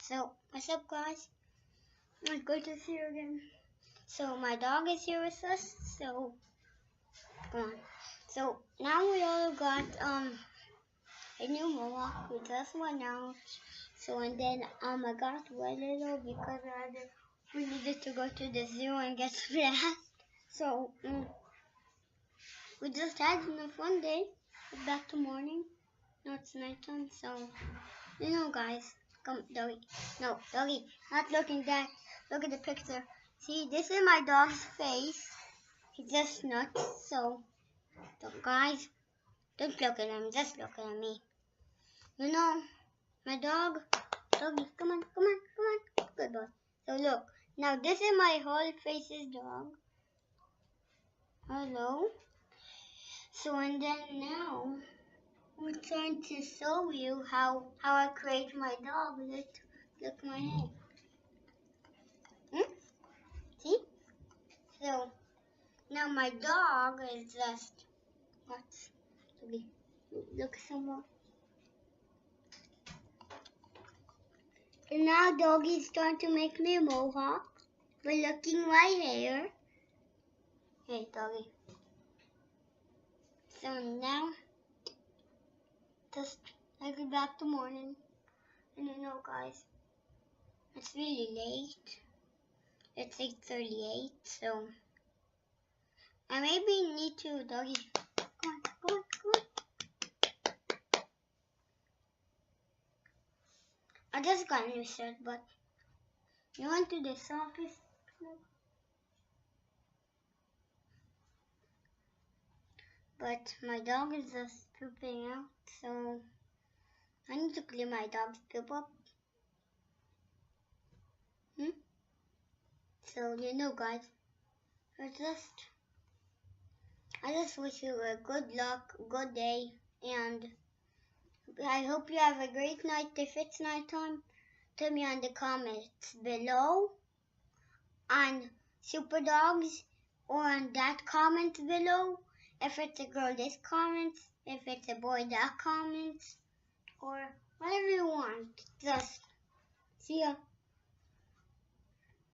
So, what's up, guys? It's good to see you again. So, my dog is here with us. So, come on. So, now we all got a new mohawk. We just went out. So, and then I got wet little because we needed to go to the zoo and get splashed. So, we just had a fun day. It's back to morning. No, it's nighttime. So, you know, guys. Come, doggy. No, doggy. Not looking that. Look at the picture. See, this is my dog's face. He's just nuts. So, guys, don't look at him. Just look at me. You know, my dog. Doggy, come on, come on, come on. Good boy. So look. Now this is my whole face's dog. Hello. So and then now I'm trying to show you how I create my dog. Look my head. See? So now my dog is just nuts. Look some more. And now doggy's trying to make me a mohawk by looking my hair. Hey doggy. So now just like it back to morning. And you know, guys, it's really late. It's 8:38, so I maybe need to doggy. Come on, come on, come on. I just got a new shirt, but you went to this office. But my dog is just pooping out, so I need to clean my dog's poop up. So you know, guys, I just wish you a good luck, good day, and I hope you have a great night. If it's nighttime, tell me in the comments below on Super Dogs or on that comment below. If it's a girl, this comments. If it's a boy, that comments. Or whatever you want. Just see ya.